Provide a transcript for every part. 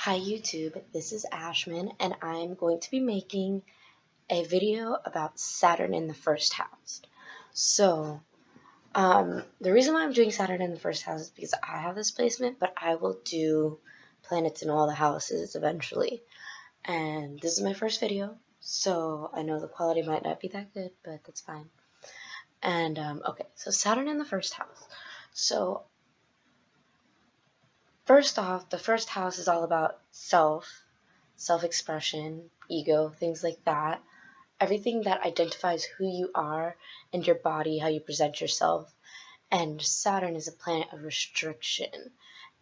Hi YouTube, this is Ashman and I'm going to be making a video about Saturn in the first house. So, the reason why I'm doing Saturn in the first house is because I have this placement, but I will do planets in all the houses eventually. And this is my first video, so I know the quality might not be that good, but that's fine. And, okay, so Saturn in the first house. So, first off, the first house is all about self-expression, ego, things like that. Everything that identifies who you are and your body, how you present yourself. And Saturn is a planet of restriction.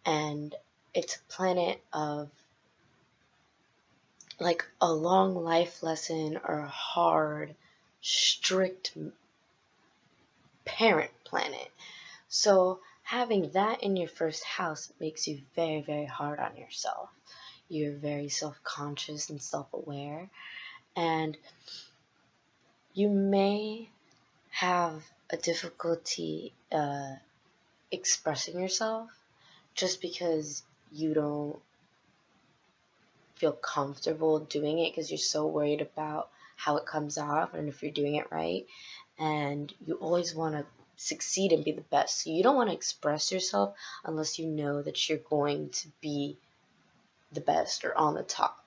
And it's a planet of like a long life lesson or a hard, strict parent planet. So having that in your first house makes you very, very hard on yourself. You're very self-conscious and self-aware. And you may have a difficulty expressing yourself just because you don't feel comfortable doing it because you're so worried about how it comes off and if you're doing it right. And you always want to succeed and be the best. So you don't want to express yourself unless you know that you're going to be the best or on the top.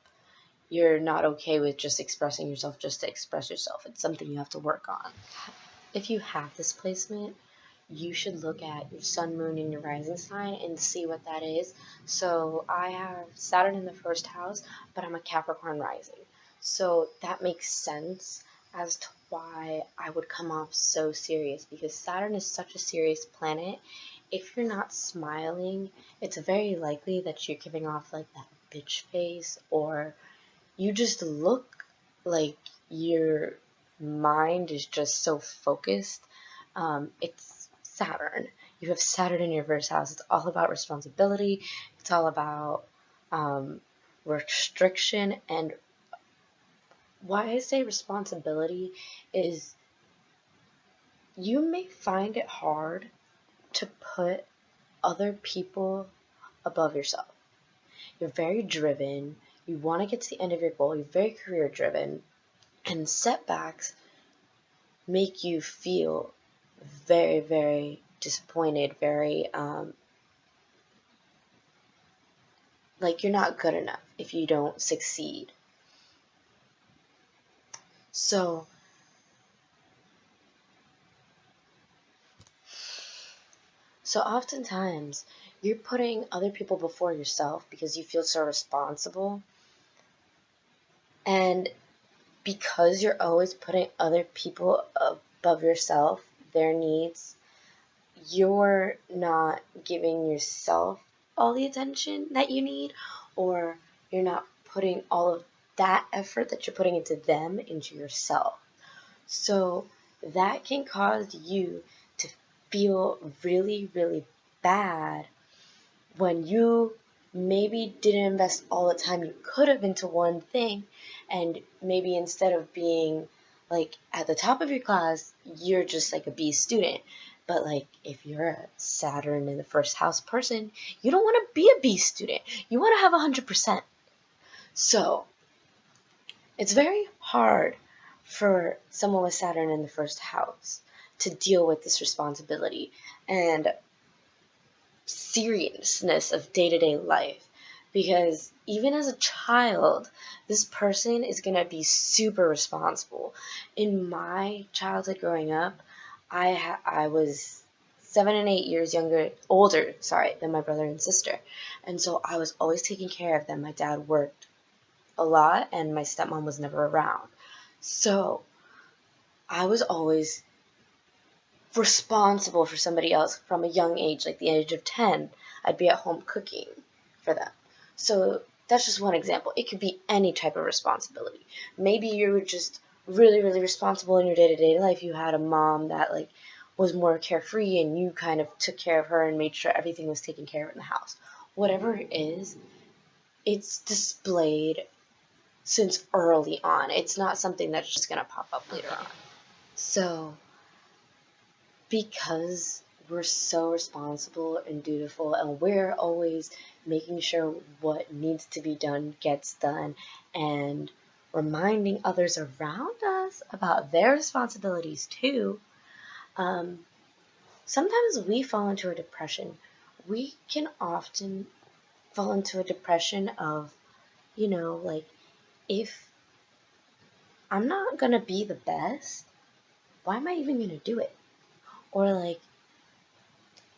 You're not okay with just expressing yourself just to express yourself. It's something you have to work on. If you have this placement, you should look at your sun, moon, and your rising sign and see what that is. So I have Saturn in the first house, but I'm a Capricorn rising. So that makes sense as to why I would come off so serious, because Saturn is such a serious planet. If you're not smiling, it's very likely that you're giving off like that bitch face, or you just look like your mind is just so focused. It's Saturn. You have Saturn in your first house. It's all about responsibility. It's all about restriction. And why I say responsibility is you may find it hard to put other people above yourself. You're very driven. You want to get to the end of your goal. You're very career driven. And setbacks make you feel very, very disappointed, very like you're not good enough if you don't succeed. So oftentimes you're putting other people before yourself because you feel so responsible, and because you're always putting other people above yourself, their needs, you're not giving yourself all the attention that you need, or you're not putting all of that effort that you're putting into them into yourself. So that can cause you to feel really, really bad when you maybe didn't invest all the time you could have into one thing, and maybe instead of being like at the top of your class, you're just like a B student. But like if you're a Saturn in the first house person, you don't want to be a B student. You want to have 100%. So it's very hard for someone with Saturn in the first house to deal with this responsibility and seriousness of day-to-day life, because even as a child, this person is going to be super responsible. In my childhood growing up, I was 7 and 8 years older than my brother and sister, and so I was always taking care of them. My dad worked a lot and my stepmom was never around, so I was always responsible for somebody else from a young age, like the age of 10. I'd be at home cooking for them. So that's just one example. It could be any type of responsibility. Maybe you were just really, really responsible in your day-to-day life. You had a mom that like was more carefree and you kind of took care of her and made sure everything was taken care of in the house. Whatever it is, it's displayed since early on. It's not something that's just going to pop up later on. So because we're so responsible and dutiful, and we're always making sure what needs to be done gets done, and reminding others around us about their responsibilities too. Um, Sometimes we fall into a depression. We can often fall into a depression of, like, if I'm not gonna be the best, why am I even gonna do it? Or like,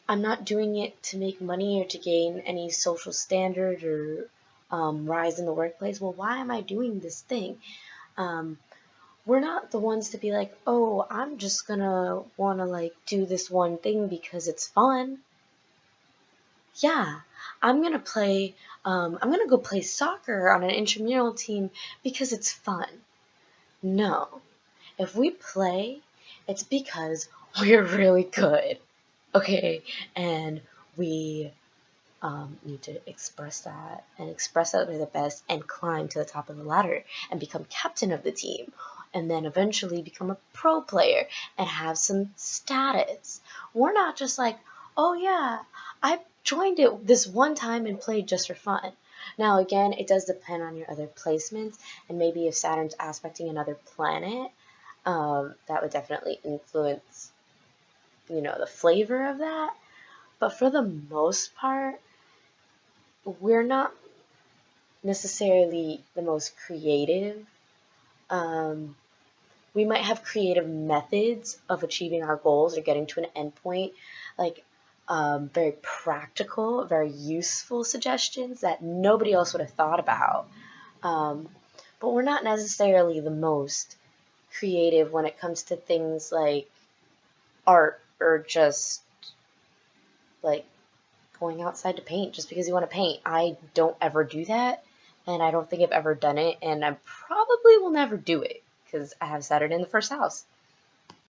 I'm not doing it to make money or to gain any social standard or rise in the workplace. Well, why am I doing this thing? Um, we're not the ones to be like, oh, I'm just gonna wanna like do this one thing because it's fun. Yeah, I'm gonna go play soccer on an intramural team because it's fun. No, if we play, it's because we're really good, okay? And we need to express that we're the best and climb to the top of the ladder and become captain of the team and then eventually become a pro player and have some status. We're not just like, oh yeah, I joined it this one time and played just for fun. Now again, it does depend on your other placements, and maybe if Saturn's aspecting another planet, that would definitely influence, the flavor of that. But for the most part, we're not necessarily the most creative. Um, we might have creative methods of achieving our goals or getting to an endpoint, like very practical, very useful suggestions that nobody else would have thought about. Um, but we're not necessarily the most creative when it comes to things like art or just like going outside to paint just because you want to paint. I don't ever do that, and I don't think I've ever done it, and I probably will never do it because I have Saturn in the first house.